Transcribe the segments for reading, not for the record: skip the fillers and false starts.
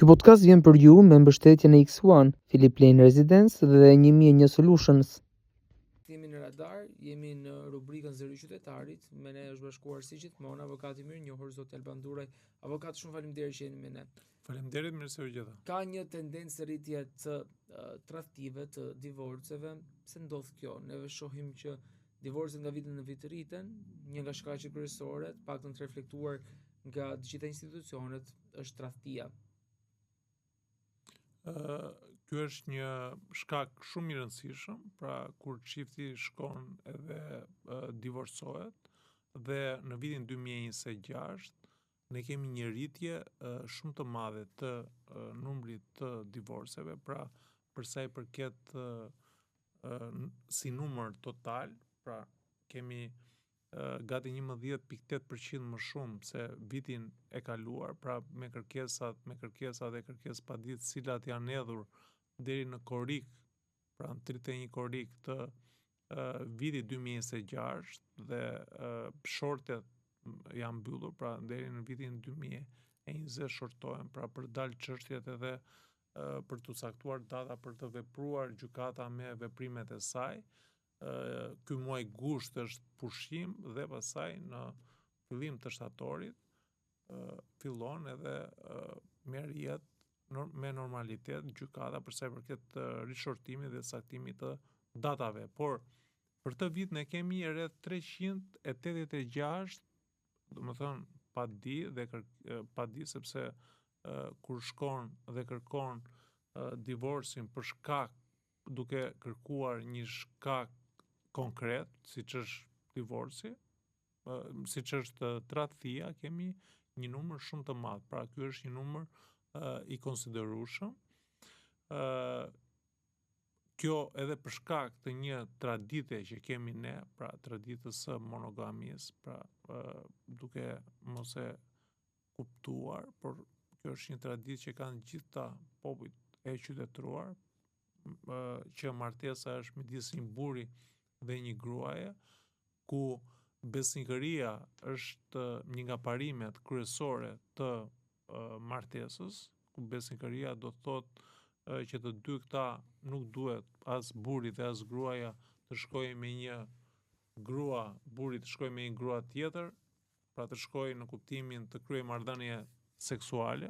Ky podcast vjen për ju me mbështetjen e X1, Philip Lane Residence dhe 1001 Solutions. Jemi në radar, jemi në rubrikën Zëri i qytetarit, me ne është bashkuar si gjithmonë avokati mirë njohur zoti Alban Duraj. Avokat, shumë faleminderit që jeni me ne. Faleminderit, mirë se u gjeta. Ka një tendencë rritje të tradhtive, të divorceve. Pse ndodh kjo? Neve shohim që divorcet nga viti në vit rriten, një nga shkaqet kryesore, të paktën të reflektuar nga të gjitha institucionet, është tradhtia. Ky është një shkak shumë i rëndësishëm, pra kur çifti shkon edhe divorcohet, dhe në vitin 2026 ne kemi një rritje shumë të madhe të numrit të divorceve, pra për sa i përket si numër total, pra kemi gati 11.8% më shumë se vitin e kaluar, pra me kërkesa dhe kërkesë padit, cilat janë hedhur deri në korrik, pra në 31 korrik të vitit 2026 dhe shortet janë mbyllur, pra deri në vitin 2020 shortohen, pra për dalë çështjet edhe për të caktuar data për të vepruar gjykata me veprimet e saj. Ky muaj gusht është pushim dhe pastaj në fillim të shtatorit fillon edhe merr jetë me normalitet gjykata për sa i përket rishortimit dhe saktimit të datave. Por për këtë vit ne kemi rreth 386, domethënë padi sepse kur shkon dhe kërkon divorcin për shkak duke kërkuar një shkak konkret, siç është divorci, siç është tradhtia, kemi një numër shumë të madh. Pra ky është një numër i konsiderueshëm. Kjo edhe për shkak të një tradite që kemi ne, pra traditës së monogamisë, pra duke mos e kuptuar, por kjo është një traditë që kanë gjitha popujt e qytetëruar, që martesa është midis një burri dhe një gruaje, ku besnikëria është një nga parimet kryesore të martesës, ku besnikëria do thotë që të dy këta nuk duhet as burri dhe as gruaja të shkojë me një grua, burri të shkojë me një grua tjetër, pra të shkojë në kuptimin të kryej marrëdhënie seksuale,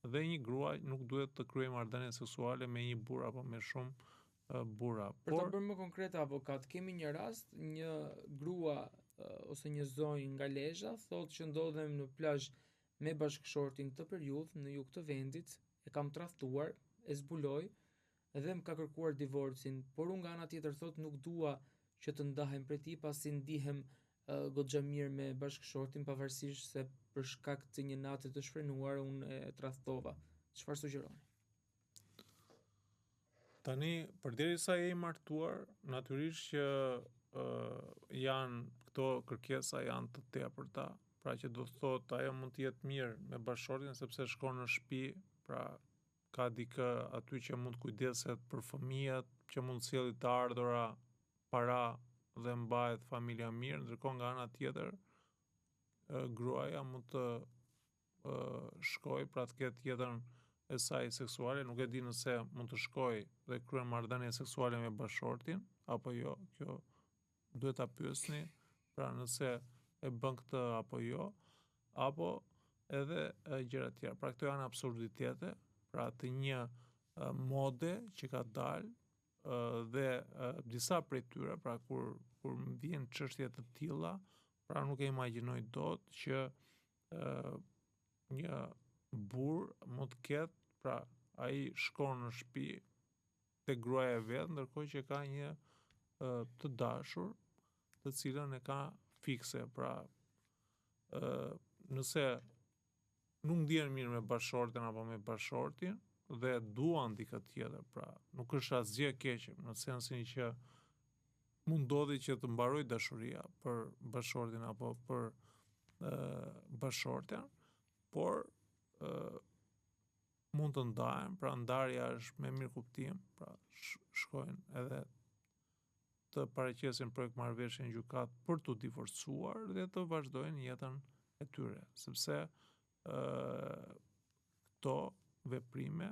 dhe një grua nuk duhet të kryej marrëdhënie seksuale me një burr apo me shumë burra. Për ta bërë më konkret, avokat, kemi një rast, një grua ose një zonjë nga Lezhë thotë që ndodhem në plazh me bashkëshortin këtë periudhë në jug të vendit, e kam tradhtuar, e zbuloj dhe më ka kërkuar divorcin, por unë nga ana tjetër thotë nuk dua që të ndahem prej tij pasi ndihem goxha mirë me bashkëshortin, pavarësisht se për shkak të një nate të shfrenuar unë e tradhtova. Çfarë sugjeroni? Tani, përderisa je i martuar, natyrisht që janë këto kërkesa janë të tepërta, pra që do të thotë ajo mund të jetë mirë me bashkëshortin sepse shkon në shtëpi, pra ka dikë aty që mund kujdeset për fëmijët, që mund sjellë të ardhura, para dhe mbahet familja mirë, ndërkohë nga ana tjetër gruaja mund të shkojë, pra të ketë jetën e saj seksuale, nuk e di nëse mund të shkojë dhe kryen marrëdhënie seksuale me bashkëshortin apo jo, kjo duhet ta pyesni, pra nëse e bën këtë apo jo, apo edhe gjëra të tjera. Pra këto janë absurditete, pra të një mode që ka dalë dhe disa prej tyre, pra kur më vjen çështje të tilla, pra nuk e imagjinoj dot që një burr mund të ketë, pra ai shkon në shtëpi te gruaja e vet, ndërkohë që ka një të dashur, të cilën e ka fikse, pra nëse nuk ndjen mirë me bashkëshorten apo me bashkëshortin dhe duan dikë tjetër, pra nuk është asgjë e keqe, në sensin që mund ndodhi që të mbaroj dashuria për bashkëshortin apo për bashkëshorten, por mund të ndahen, pra ndarja është me mirëkuptim, pra shkojnë edhe të paraqesin projekt marrëveshje në gjykat për të divorcuar dhe të vazhdojnë jetën e tyre, sepse këto veprime,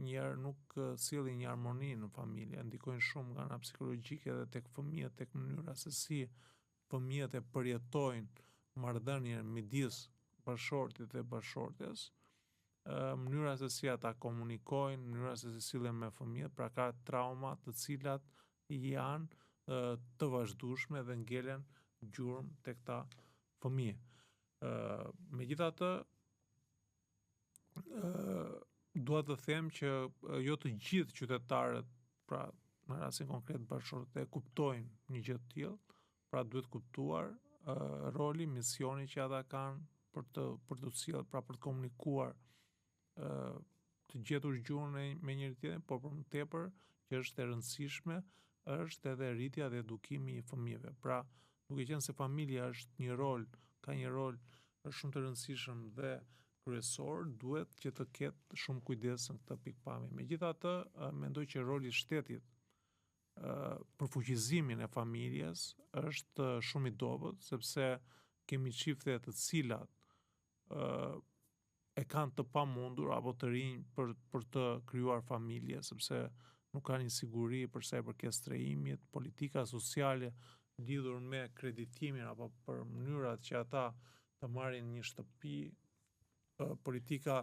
njerë nuk sillin një harmoni në familje, ndikojnë shumë nga ana psikologjike dhe tek fëmijët, tek mënyra se si fëmijët e përjetojnë marrëdhënien midis bashortit dhe bashortes, mënyra se si ata komunikojnë, mënyra se si sillen me fëmijët, pra ka trauma të cilat janë të vazhdueshme dhe ngelen gjurmë tek ta fëmijë. Megjithatë, dua të them që jo të gjithë qytetarët, pra në rastin konkret bashkëshortët e kuptojnë një gjë të tillë, pra duhet kuptuar roli, misioni që ata kanë për të sjellë, pra për të komunikuar, të gjetur gjuhën me njëri tjetrin, por për më tepër që është e rëndësishme është edhe rritja dhe edukimi i fëmijëve. Pra, duke qenë se familja ka një rol shumë të rëndësishëm dhe kryesor, duhet që të ketë shumë kujdes në këtë pikpamje. Megjithatë, mendoj që roli i shtetit për fuqizimin e familjes është shumë i dobët, sepse kemi çifte të cilat e kanë të pamundur apo të rinj për të krijuar familje, sepse nuk kanë një siguri për sa i përket strehimit, politika sociale lidhur me kreditimin apo për mënyrat që ata të marrin një shtëpi, politika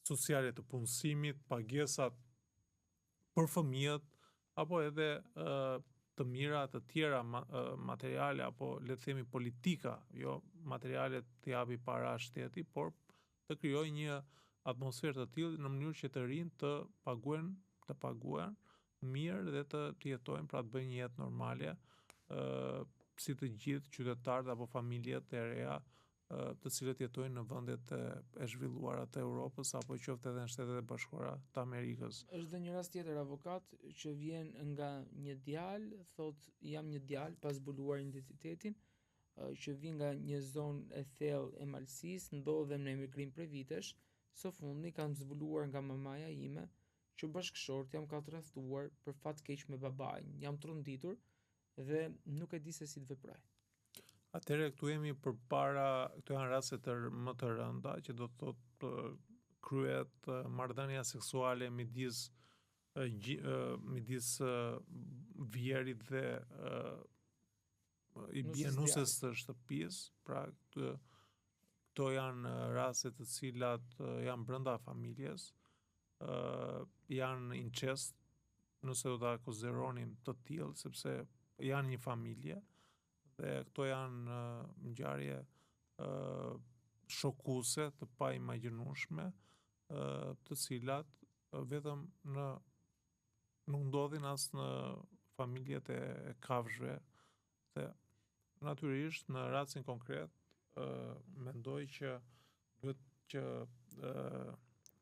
sociale të punësimit, pagesat për fëmijët, apo edhe të mira të tjera materiale, apo le të themi politika, jo materiale të japi para shteti, por të krijojë një atmosferë të tillë në mënyrë që të rinjt të paguajnë mirë dhe të jetojnë, pra të bëjnë një jetë normale, si të gjithë qytetarët apo familjet e reja të cilët jetojnë në vendet e zhvilluara të Europës apo qoftë edhe në Shtetet e Bashkuara të Amerikës. Është dhe një rast tjetër avokat që vjen nga një djalë, thot jam një djalë pas zbuluar identitetin, që vjen nga një zonë e thellë e Malësisë, ndodhem në emigrim prej vitesh, së fundi kam zbuluar nga mamaja ime që bashkëshorti jam ka tradhtuar për fat keq me babain, jam trunditur dhe nuk e di se si të veproj. Atëherë këtu jemi këtu janë raste më të rënda që do të thotë kryet marrëdhënia seksuale midis vjerit dhe i bienuses të shtëpisë, pra këto janë raste të cilat janë brenda familjes, janë incest, nëse do ta konsideronim të tillë, sepse janë një familje dhe këto janë ngjarje shokuese të paimagjinueshme, të cilat vetëm nuk ndodhin as në familjet e kafshëve. Dhe natyrisht në rastin konkret mendoj që duhet që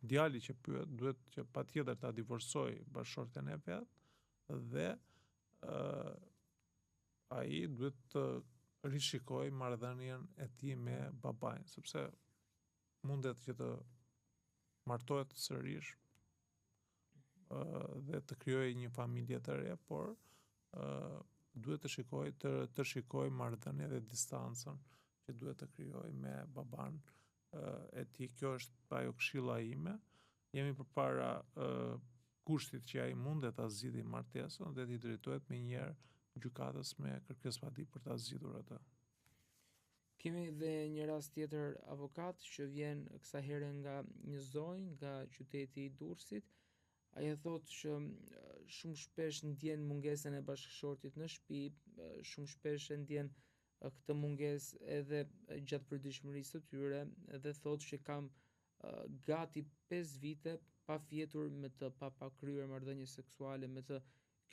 djali që pyet duhet që patjetër ta divorcoj bashkëshorten e vet dhe ai duhet të rishikoj marrëdhënien e tij me babain, sepse mundet që të martohet sërish dhe të krijojë një familje të re, por duhet të shikoj marrëdhënien dhe distancën që duhet të krijoj me baban e tij. Kjo është ajo këshilla ime. Jemi përpara kushtit që ai mundet ta zgjidhë martesën dhe t'i drejtohet menjëherë gjykatës me kërkesë padi për ta zgjidhur atë. Kemi dhe një rast tjetër avokat që vjen kësaj herë nga një zonjë nga qyteti i Durrësit. Ai e thotë që shumë shpesh ndjen mungesën e bashkëshortit në shtëpi, shumë shpesh e ndjen këtë mungesë edhe gjatë përditshmërisë së tyre dhe thotë që kam gati 5 vite pa fjetur me të, pa kryer marrëdhënie seksuale me të.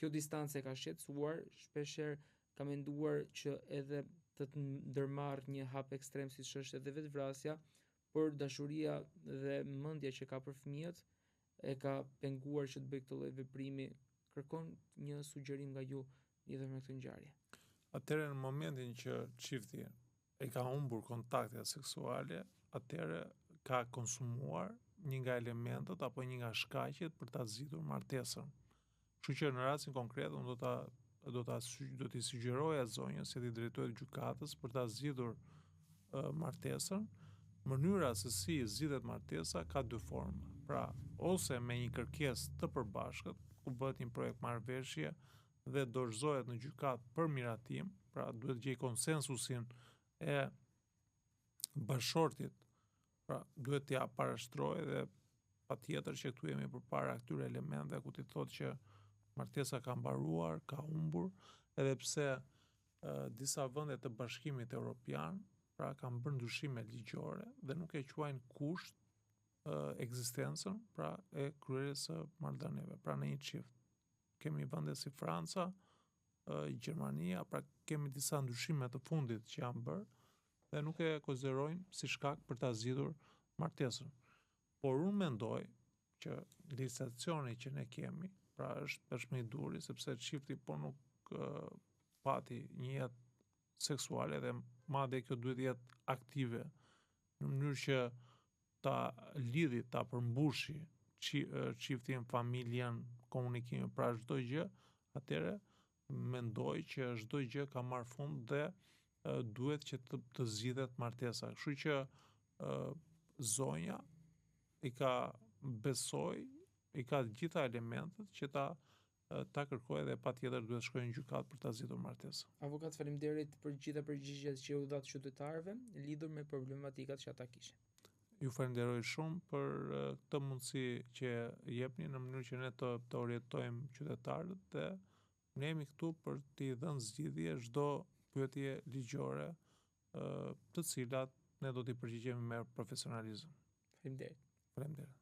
Kjo distancë e ka shqetësuar, shpeshherë ka menduar që edhe të ndërmarr një hap ekstrem siç është edhe vetvrasja, por dashuria dhe mendja që ka për fëmijët e ka penguar që të bëj këtë lloj veprimi. Kërkon një sugjerim nga ju lidhur me këtë ngjarje. Atëherë në momentin që çifti e ka humbur kontaktet seksuale, atëherë ka konsumuar një nga elementët apo një nga shkaqet për ta zgjidhur martesën. Kështu që në rastin konkret unë do t'i sugjeroja zonjës që t'i drejtohet gjykatës për ta zgjidhur martesën. Mënyra se si zgjidhet martesa ka 2 forma. pra ose me një kërkesë të përbashkët, ku bëhet një projekt marrëveshje dhe dorëzohet në gjykatë për miratim, pra duhet gjej konsensusin e bashortit, pra duhet t'ja parashtrojë dhe patjetër që këtu jemi përpara këtyre elementeve ku ti thotë që martesa ka mbaruar, ka humbur, edhe pse disa vende të Bashkimit Evropian pra kanë bërë ndryshime ligjore dhe nuk e quajnë kusht ekzistencën pra e kryerjes së marrëdhënieve, pra në një çift. Kemi vende si Franca, Gjermania, pra kemi disa ndryshime të fundit që janë bërë dhe nuk e konsiderojnë si shkak për ta zgjidhur martesën. Por unë mendoj që legislacioni që ne kemi, pra është më i duri sepse çifti po nuk pati një jetë seksuale dhe madje kjo duhet jetë aktive në mënyrë që ta lidhi, ta përmbushi çiftin, familjen, komunikimin, pra çdo gjë, atëre mendoj që çdo gjë ka marrë fund dhe duhet që të zgjidhet martesa. Kështu që zonja i ka besoj, i ka të gjitha elementet që ta kërkojë dhe patjetër duhet shkojë në gjykatë për ta zgjidhur martesën. Avokat, faleminderit për gjitha përgjigjet që u dha qytetarëve lidhur me problematikat që ata kishin. Ju falenderoj shumë për këtë mundësi që jepni në mënyrë që ne të orientojmë qytetarët dhe ne jemi këtu për t'i dhënë zgjidhje çdo pyetje ligjore, të cilat ne do t'i përgjigjemi me profesionalizëm. Faleminderit. Faleminderit.